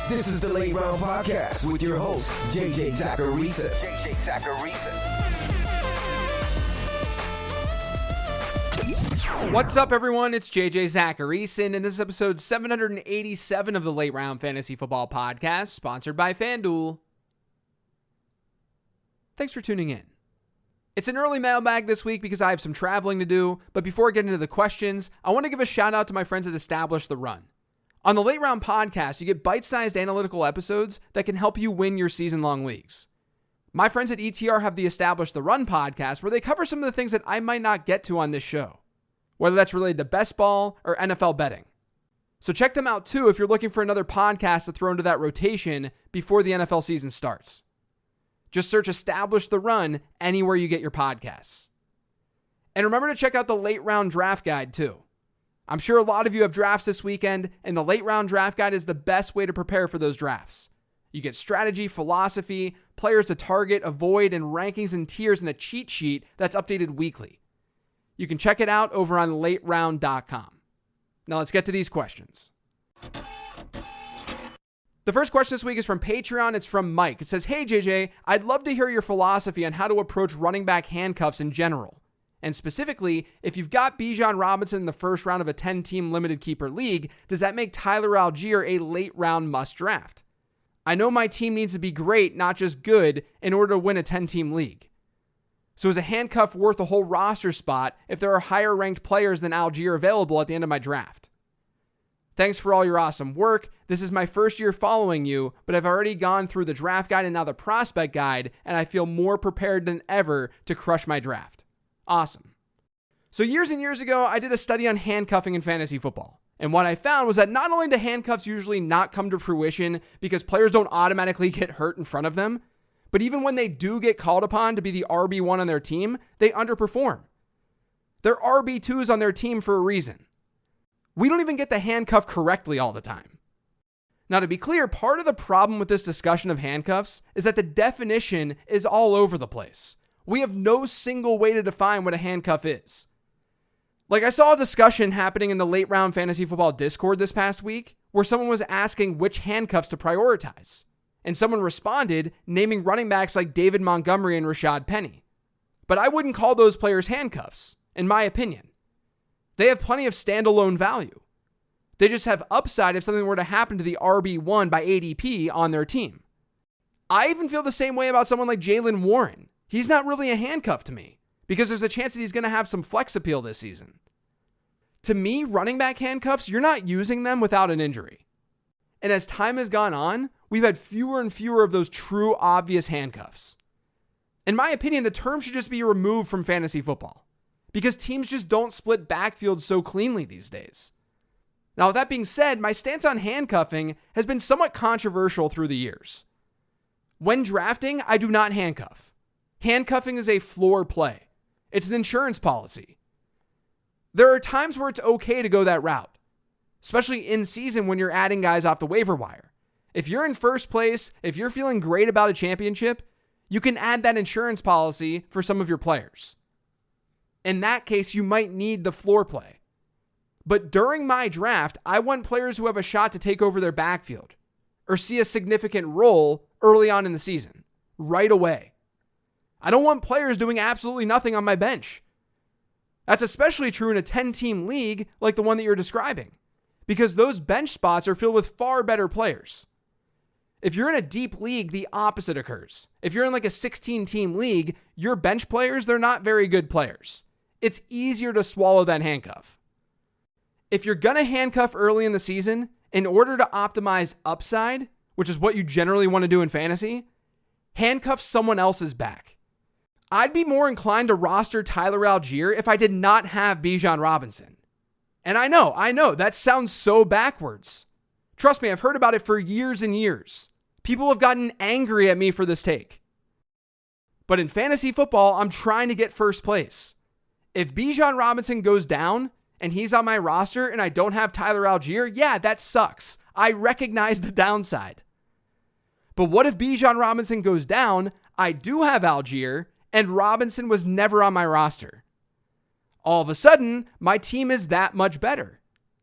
This is the Late Round Podcast with your host, JJ Zacharisa. What's up, everyone? It's JJ Zacharisa, and this is episode 787 of the Late Round Fantasy Football Podcast, sponsored by FanDuel. Thanks for tuning in. It's an early mailbag this week because I have some traveling to do, but before I get into the questions, I want to give a shout out to my friends at Establish the Run. On the Late Round Podcast, you get bite-sized analytical episodes that can help you win your season-long leagues. My friends at ETR have the Establish the Run podcast, where they cover some of the things that I might not get to on this show, whether that's related to best ball or NFL betting. So check them out too if you're looking for another podcast to throw into that rotation before the NFL season starts. Just search Establish the Run anywhere you get your podcasts. And remember to check out the Late Round Draft Guide too. I'm sure a lot of you have drafts this weekend, and the Late Round Draft Guide is the best way to prepare for those drafts. You get strategy, philosophy, players to target, avoid, and rankings and tiers in a cheat sheet that's updated weekly. You can check it out over on lateround.com. Now let's get to these questions. The first question this week is from Patreon. It's from Mike. It says, "Hey JJ, I'd love to hear your philosophy on how to approach running back handcuffs in general. And specifically, if you've got Bijan Robinson in the first round of a 10-team limited keeper league, does that make Tyler Algier a late round must draft? I know my team needs to be great, not just good, in order to win a 10-team league. So is a handcuff worth a whole roster spot if there are higher ranked players than Algier available at the end of my draft? Thanks for all your awesome work. This is my first year following you, but I've already gone through the draft guide and now the prospect guide, and I feel more prepared than ever to crush my draft. Awesome." So years and years ago, I did a study on handcuffing in fantasy football. And what I found was that not only do handcuffs usually not come to fruition because players don't automatically get hurt in front of them, but even when they do get called upon to be the RB1 on their team, they underperform. They're RB2s on their team for a reason. We don't even get the handcuff correctly all the time. Now, to be clear, part of the problem with this discussion of handcuffs is that the definition is all over the place. We have no single way to define what a handcuff is. Like, I saw a discussion happening in the Late Round Fantasy Football Discord this past week where someone was asking which handcuffs to prioritize. And someone responded naming running backs like David Montgomery and Rashad Penny. But I wouldn't call those players handcuffs, in my opinion. They have plenty of standalone value. They just have upside if something were to happen to the RB1 by ADP on their team. I even feel the same way about someone like Jaylen Warren. He's not really a handcuff to me because there's a chance that he's going to have some flex appeal this season. To me, running back handcuffs, you're not using them without an injury. And as time has gone on, we've had fewer and fewer of those true obvious handcuffs. In my opinion, the term should just be removed from fantasy football because teams just don't split backfield so cleanly these days. Now, with that being said, my stance on handcuffing has been somewhat controversial through the years. When drafting, I do not handcuff. Handcuffing is a floor play. It's an insurance policy. There are times where it's okay to go that route, especially in season when you're adding guys off the waiver wire. If you're in first place, if you're feeling great about a championship, you can add that insurance policy for some of your players. In that case, you might need the floor play. But during my draft, I want players who have a shot to take over their backfield or see a significant role early on in the season, right away. I don't want players doing absolutely nothing on my bench. That's especially true in a 10-team league like the one that you're describing, because those bench spots are filled with far better players. If you're in a deep league, the opposite occurs. If you're in like a 16-team league, your bench players, they're not very good players. It's easier to swallow that handcuff. If you're going to handcuff early in the season, in order to optimize upside, which is what you generally want to do in fantasy, handcuff someone else's back. I'd be more inclined to roster Tyler Algier if I did not have Bijan Robinson. And I know, that sounds so backwards. Trust me, I've heard about it for years and years. People have gotten angry at me for this take. But in fantasy football, I'm trying to get first place. If Bijan Robinson goes down and he's on my roster and I don't have Tyler Algier, yeah, that sucks. I recognize the downside. But what if Bijan Robinson goes down, I do have Algier, and Robinson was never on my roster? All of a sudden, my team is that much better.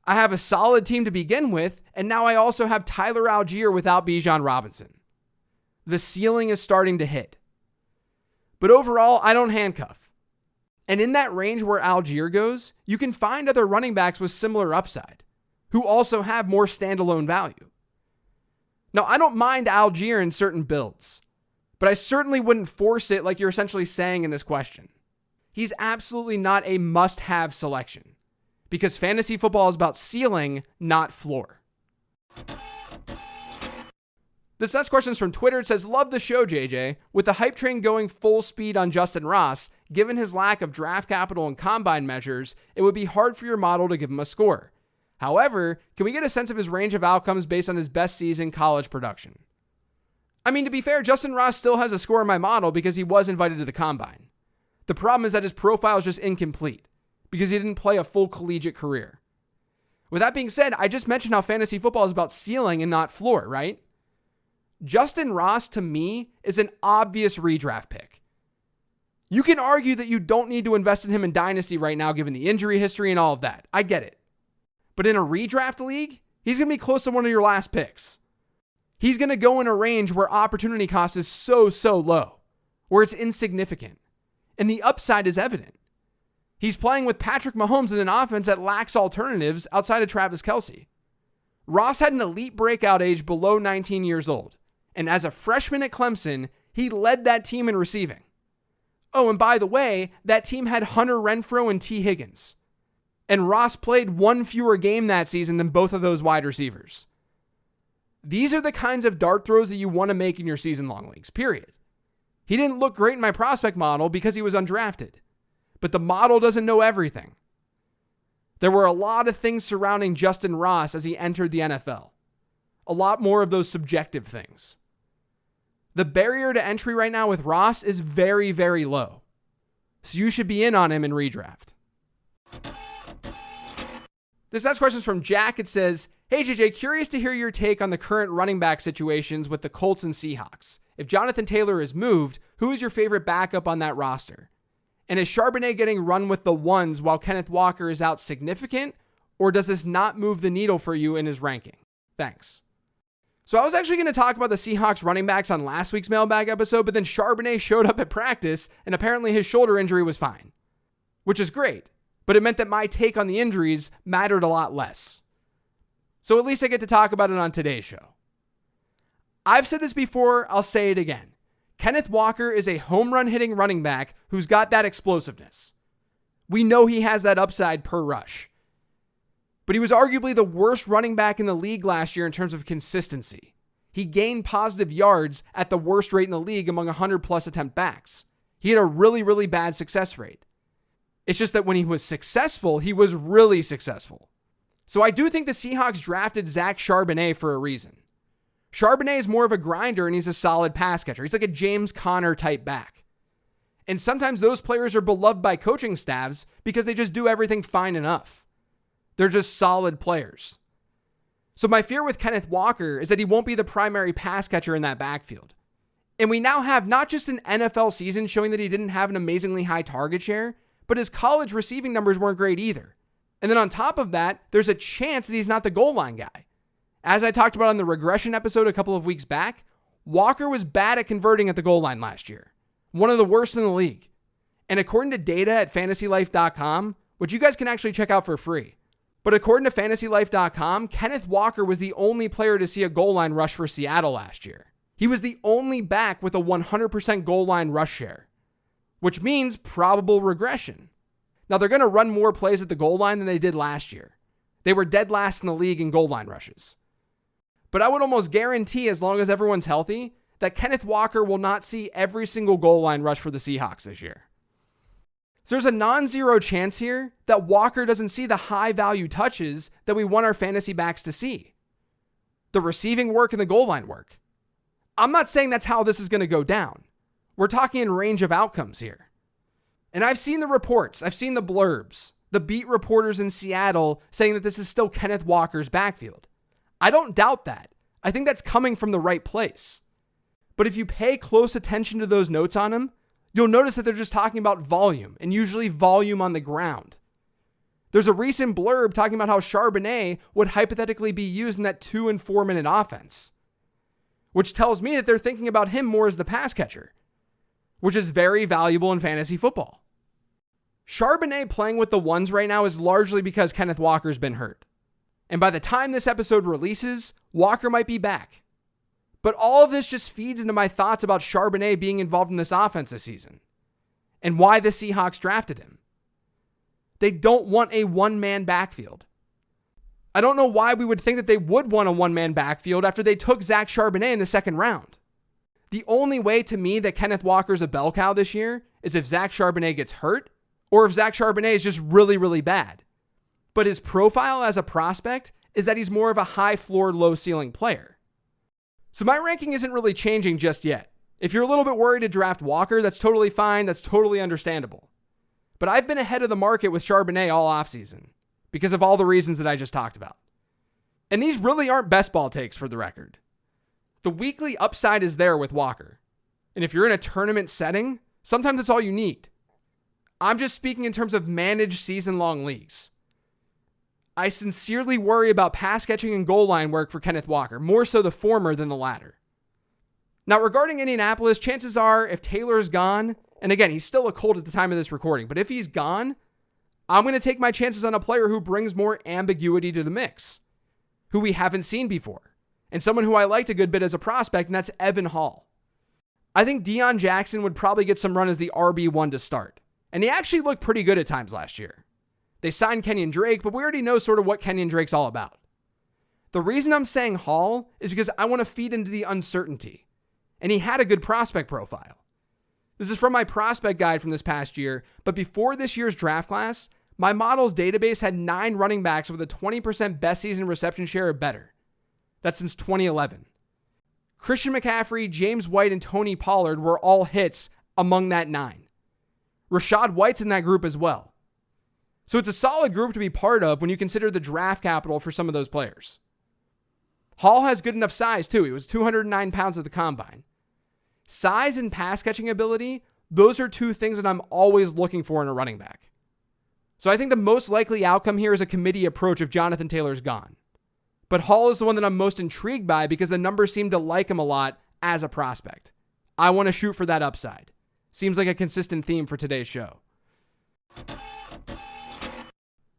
I have a solid team to begin with, and now I also have Tyler Algier without Bijan Robinson. The ceiling is starting to hit. But overall, I don't handcuff. And in that range where Algier goes, you can find other running backs with similar upside, who also have more standalone value. Now, I don't mind Algier in certain builds, but I certainly wouldn't force it like you're essentially saying in this question. He's absolutely not a must-have selection, because fantasy football is about ceiling, not floor. This next question is from Twitter. It says, love the show, JJ. With the hype train going full speed on Justin Ross, given his lack of draft capital and combine measures, it would be hard for your model to give him a score. However, can we get a sense of his range of outcomes based on his best season college production? I mean, to be fair, Justin Ross still has a score in my model because he was invited to the combine. The problem is that his profile is just incomplete because he didn't play a full collegiate career. With that being said, I just mentioned how fantasy football is about ceiling and not floor, right? Justin Ross, to me, is an obvious redraft pick. You can argue that you don't need to invest in him in Dynasty right now, given the injury history and all of that. I get it. But in a redraft league, he's going to be close to one of your last picks. He's going to go in a range where opportunity cost is so low, where it's insignificant. And the upside is evident. He's playing with Patrick Mahomes in an offense that lacks alternatives outside of Travis Kelce. Ross had an elite breakout age below 19 years old. And as a freshman at Clemson, he led that team in receiving. Oh, and by the way, that team had Hunter Renfrow and T. Higgins. And Ross played one fewer game that season than both of those wide receivers. These are the kinds of dart throws that you want to make in your season-long leagues, period. He didn't look great in my prospect model because he was undrafted. But the model doesn't know everything. There were a lot of things surrounding Justin Ross as he entered the NFL. A lot more of those subjective things. The barrier to entry right now with Ross is very low. So you should be in on him in redraft. This next question is from Jack. It says, hey JJ, curious to hear your take on the current running back situations with the Colts and Seahawks. If Jonathan Taylor is moved, who is your favorite backup on that roster? And is Charbonnet getting run with the ones while Kenneth Walker is out significant? Or does this not move the needle for you in his ranking? Thanks. So I was actually going to talk about the Seahawks running backs on last week's Mailbag episode, but then Charbonnet showed up at practice and apparently his shoulder injury was fine, which is great, but it meant that my take on the injuries mattered a lot less. So at least I get to talk about it on today's show. I've said this before, I'll say it again. Kenneth Walker is a home run hitting running back who's got that explosiveness. We know he has that upside per rush. But he was arguably the worst running back in the league last year in terms of consistency. He gained positive yards at the worst rate in the league among 100+ attempt backs. He had a really bad success rate. It's just that when he was successful, he was really successful. So I do think the Seahawks drafted Zach Charbonnet for a reason. Charbonnet is more of a grinder and he's a solid pass catcher. He's like a James Conner type back. And sometimes those players are beloved by coaching staffs because they just do everything fine enough. They're just solid players. So my fear with Kenneth Walker is that he won't be the primary pass catcher in that backfield. And we now have not just an NFL season showing that he didn't have an amazingly high target share, but his college receiving numbers weren't great either. And then on top of that, there's a chance that he's not the goal line guy. As I talked about on the regression episode a couple of weeks back, Walker was bad at converting at the goal line last year. One of the worst in the league. And according to data at fantasylife.com, which you guys can actually check out for free, but according to fantasylife.com, Kenneth Walker was the only player to see a goal line rush for Seattle last year. He was the only back with a 100% goal line rush share, which means probable regression. Now, they're going to run more plays at the goal line than they did last year. They were dead last in the league in goal line rushes. But I would almost guarantee, as long as everyone's healthy, that Kenneth Walker will not see every single goal line rush for the Seahawks this year. So there's a non-zero chance here that Walker doesn't see the high-value touches that we want our fantasy backs to see. The receiving work and the goal line work. I'm not saying that's how this is going to go down. We're talking in range of outcomes here. And I've seen the reports. I've seen the blurbs. The beat reporters in Seattle saying that this is still Kenneth Walker's backfield. I don't doubt that. I think that's coming from the right place. But if you pay close attention to those notes on him, you'll notice that they're just talking about volume, and usually volume on the ground. There's a recent blurb talking about how Charbonnet would hypothetically be used in that 2 and 4 minute offense, which tells me that they're thinking about him more as the pass catcher, which is very valuable in fantasy football. Charbonnet playing with the ones right now is largely because Kenneth Walker's been hurt. And by the time this episode releases, Walker might be back. But all of this just feeds into my thoughts about Charbonnet being involved in this offense this season and why the Seahawks drafted him. They don't want a one-man backfield. I don't know why we would think that they would want a one-man backfield after they took Zach Charbonnet in the second round. The only way to me that Kenneth Walker's a bell cow this year is if Zach Charbonnet gets hurt or if Zach Charbonnet is just really, really bad. But his profile as a prospect is that he's more of a high floor, low ceiling player. So my ranking isn't really changing just yet. If you're a little bit worried to draft Walker, that's totally fine. That's totally understandable. But I've been ahead of the market with Charbonnet all offseason because of all the reasons that I just talked about. And these really aren't best ball takes for the record. The weekly upside is there with Walker. And if you're in a tournament setting, sometimes it's all you need. I'm just speaking in terms of managed season-long leagues. I sincerely worry about pass catching and goal line work for Kenneth Walker, more so the former than the latter. Now, regarding Indianapolis, chances are if Taylor is gone, and again, he's still a Colt at the time of this recording, but if he's gone, I'm going to take my chances on a player who brings more ambiguity to the mix, who we haven't seen before, and someone who I liked a good bit as a prospect, and that's Evan Hall. I think Deion Jackson would probably get some run as the RB1 to start, and he actually looked pretty good at times last year. They signed Kenyon Drake, but we already know sort of what Kenyon Drake's all about. The reason I'm saying Hall is because I want to feed into the uncertainty, and he had a good prospect profile. This is from my prospect guide from this past year, but before this year's draft class, my model's database had 9 running backs with a 20% best season reception share or better. That's since 2011. Christian McCaffrey, James White, and Tony Pollard were all hits among that 9. Rashad White's in that group as well. So it's a solid group to be part of when you consider the draft capital for some of those players. Hall has good enough size too. He was 209 pounds at the combine. Size and pass catching ability, those are 2 things that I'm always looking for in a running back. So I think the most likely outcome here is a committee approach if Jonathan Taylor's gone. But Hall is the one that I'm most intrigued by because the numbers seem to like him a lot as a prospect. I want to shoot for that upside. Seems like a consistent theme for today's show.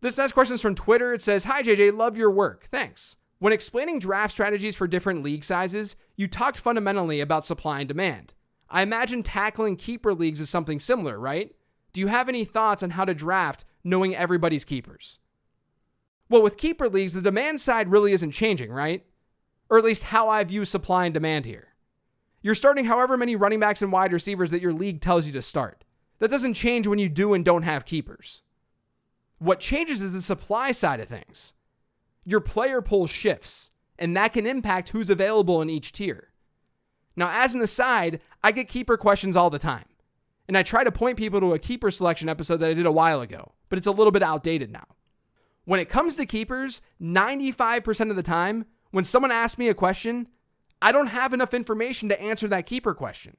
This next question is from Twitter. It says, "Hi JJ, love your work. Thanks. When explaining draft strategies for different league sizes, you talked fundamentally about supply and demand. I imagine tackling keeper leagues is something similar, right? Do you have any thoughts on how to draft knowing everybody's keepers?" Well, with keeper leagues, the demand side really isn't changing, right? Or at least how I view supply and demand here. You're starting however many running backs and wide receivers that your league tells you to start. That doesn't change when you do and don't have keepers. What changes is the supply side of things. Your player pool shifts, and that can impact who's available in each tier. Now, as an aside, I get keeper questions all the time, and I try to point people to a keeper selection episode that I did a while ago, but it's a little bit outdated now. When it comes to keepers, 95% of the time, when someone asks me a question, I don't have enough information to answer that keeper question.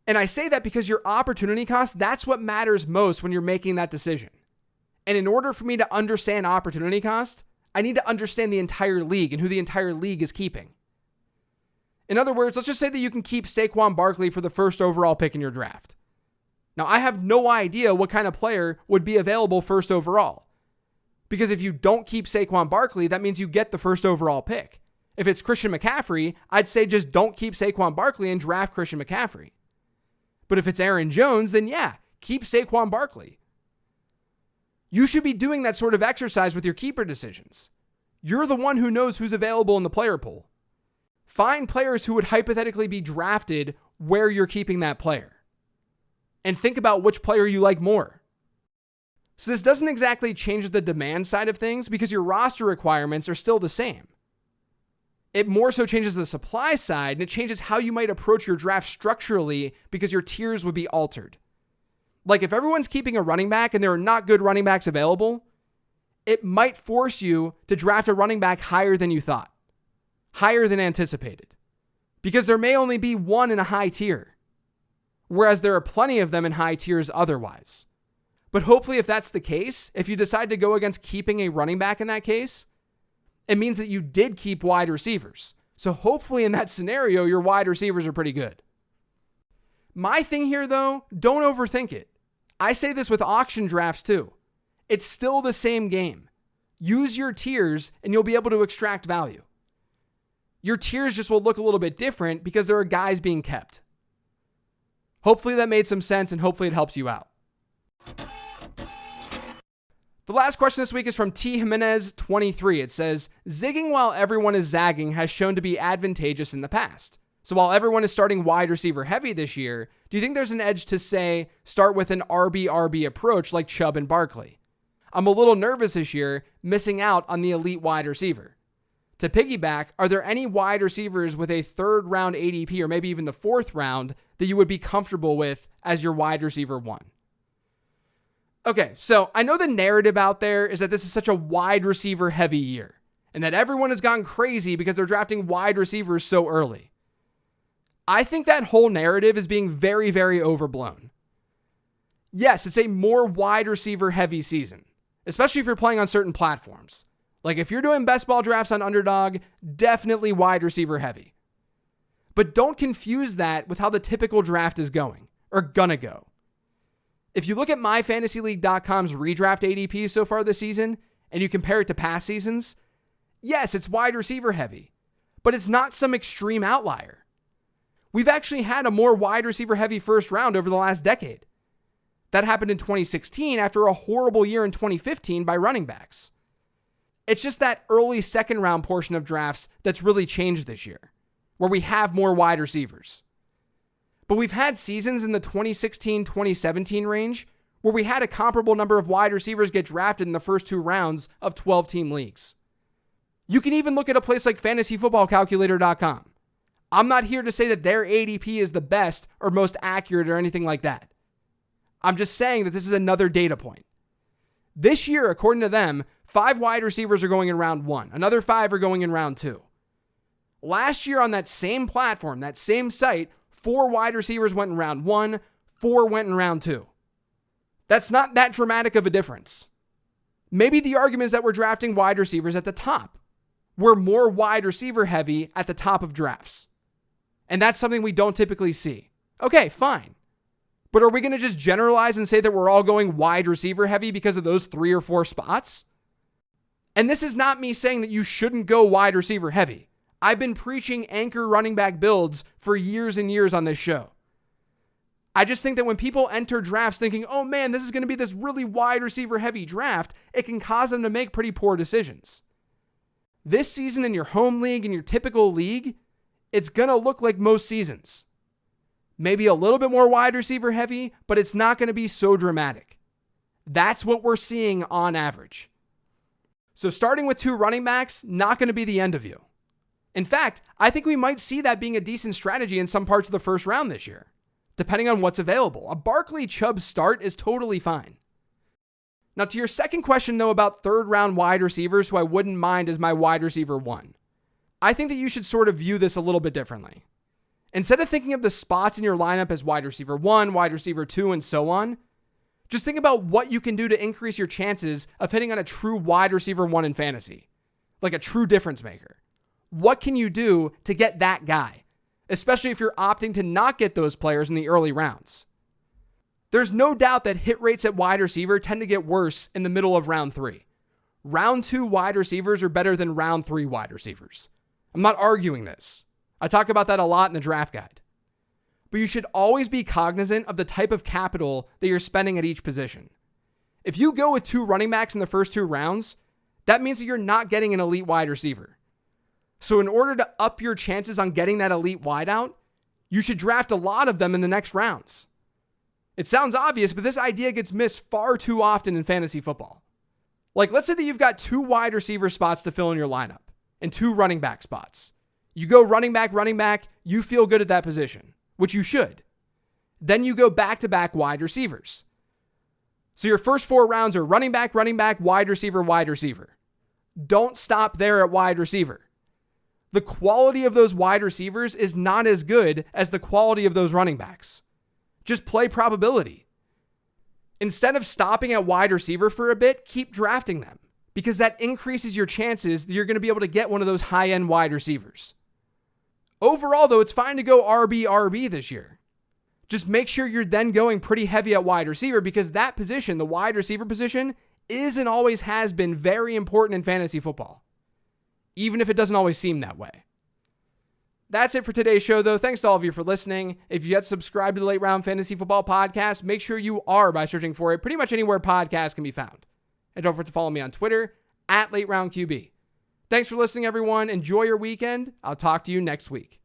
And I say that because your opportunity cost, that's what matters most when you're making that decision. And in order for me to understand opportunity cost, I need to understand the entire league and who the entire league is keeping. In other words, let's just say that you can keep Saquon Barkley for the first overall pick in your draft. Now, I have no idea what kind of player would be available first overall. Because if you don't keep Saquon Barkley, that means you get the first overall pick. If it's Christian McCaffrey, I'd say just don't keep Saquon Barkley and draft Christian McCaffrey. But if it's Aaron Jones, then yeah, keep Saquon Barkley. You should be doing that sort of exercise with your keeper decisions. You're the one who knows who's available in the player pool. Find players who would hypothetically be drafted where you're keeping that player. And think about which player you like more. So this doesn't exactly change the demand side of things because your roster requirements are still the same. It more so changes the supply side, and it changes how you might approach your draft structurally because your tiers would be altered. Like if everyone's keeping a running back and there are not good running backs available, it might force you to draft a running back higher than you thought, higher than anticipated, because there may only be one in a high tier, whereas there are plenty of them in high tiers otherwise. But hopefully if that's the case, if you decide to go against keeping a running back in that case, it means that you did keep wide receivers. So hopefully in that scenario, your wide receivers are pretty good. My thing here though, don't overthink it. I say this with auction drafts too. It's still the same game. Use your tiers and you'll be able to extract value. Your tiers just will look a little bit different because there are guys being kept. Hopefully that made some sense and hopefully it helps you out. The last question this week is from T. Jimenez 23. It says, zigging while everyone is zagging has shown to be advantageous in the past. So while everyone is starting wide receiver heavy this year, do you think there's an edge to say, start with an RB approach like Chubb and Barkley? I'm a little nervous this year, missing out on the elite wide receiver. To piggyback, are there any wide receivers with a 3rd round ADP or maybe even the 4th round that you would be comfortable with as your wide receiver 1? Okay, so I know the narrative out there is that this is such a wide receiver heavy year and that everyone has gone crazy because they're drafting wide receivers so early. I think that whole narrative is being very, very overblown. Yes, it's a more wide receiver heavy season, especially if you're playing on certain platforms. Like if you're doing best ball drafts on Underdog, definitely wide receiver heavy. But don't confuse that with how the typical draft is going or gonna go. If you look at myfantasyleague.com's redraft ADP so far this season and you compare it to past seasons, yes, it's wide receiver heavy, but it's not some extreme outlier. We've actually had a more wide receiver heavy first round over the last decade. That happened in 2016 after a horrible year in 2015 by running backs. It's just that early 2nd round portion of drafts that's really changed this year, where we have more wide receivers. But we've had seasons in the 2016-2017 range where we had a comparable number of wide receivers get drafted in the first 2 rounds of 12-team leagues. You can even look at a place like fantasyfootballcalculator.com. I'm not here to say that their ADP is the best or most accurate or anything like that. I'm just saying that this is another data point. This year, according to them, 5 wide receivers are going in round 1. Another 5 are going in round 2. Last year on that same platform, that same site, 4 wide receivers went in round 1, 4 went in round 2. That's not that dramatic of a difference. Maybe the argument is that we're drafting wide receivers at the top. We're more wide receiver heavy at the top of drafts. And that's something we don't typically see. Okay, fine. But are we going to just generalize and say that we're all going wide receiver heavy because of those 3 or 4 spots? And this is not me saying that you shouldn't go wide receiver heavy. I've been preaching anchor running back builds for years and years on this show. I just think that when people enter drafts thinking, oh man, this is going to be this really wide receiver heavy draft, it can cause them to make pretty poor decisions. This season in your home league, in your typical league, it's going to look like most seasons. Maybe a little bit more wide receiver heavy, but it's not going to be so dramatic. That's what we're seeing on average. So starting with 2 running backs, not going to be the end of you. In fact, I think we might see that being a decent strategy in some parts of the first round this year, depending on what's available. A Barkley Chubb start is totally fine. Now to your second question though about 3rd round wide receivers who I wouldn't mind as my wide receiver 1. I think that you should sort of view this a little bit differently. Instead of thinking of the spots in your lineup as wide receiver 1, wide receiver 2, and so on, just think about what you can do to increase your chances of hitting on a true wide receiver 1 in fantasy, like a true difference maker. What can you do to get that guy, especially if you're opting to not get those players in the early rounds? There's no doubt that hit rates at wide receiver tend to get worse in the middle of round 3. Round 2 wide receivers are better than round 3 wide receivers. I'm not arguing this. I talk about that a lot in the draft guide. But you should always be cognizant of the type of capital that you're spending at each position. If you go with 2 running backs in the first 2 rounds, that means that you're not getting an elite wide receiver. So in order to up your chances on getting that elite wideout, you should draft a lot of them in the next rounds. It sounds obvious, but this idea gets missed far too often in fantasy football. Like, let's say that you've got 2 wide receiver spots to fill in your lineup and 2 running back spots. You go running back, you feel good at that position, which you should. Then you go back-to-back wide receivers. So your first 4 rounds are running back, wide receiver. Don't stop there at wide receiver. The quality of those wide receivers is not as good as the quality of those running backs. Just play probability. Instead of stopping at wide receiver for a bit, keep drafting them because that increases your chances that you're going to be able to get one of those high-end wide receivers. Overall, though, it's fine to go RB this year. Just make sure you're then going pretty heavy at wide receiver because that position, the wide receiver position, is and always has been very important in fantasy football, even if it doesn't always seem that way. That's it for today's show, though. Thanks to all of you for listening. If you yet subscribed to the Late Round Fantasy Football Podcast, make sure you are by searching for it pretty much anywhere podcasts can be found. And don't forget to follow me on Twitter, @LateRoundQB. Thanks for listening, everyone. Enjoy your weekend. I'll talk to you next week.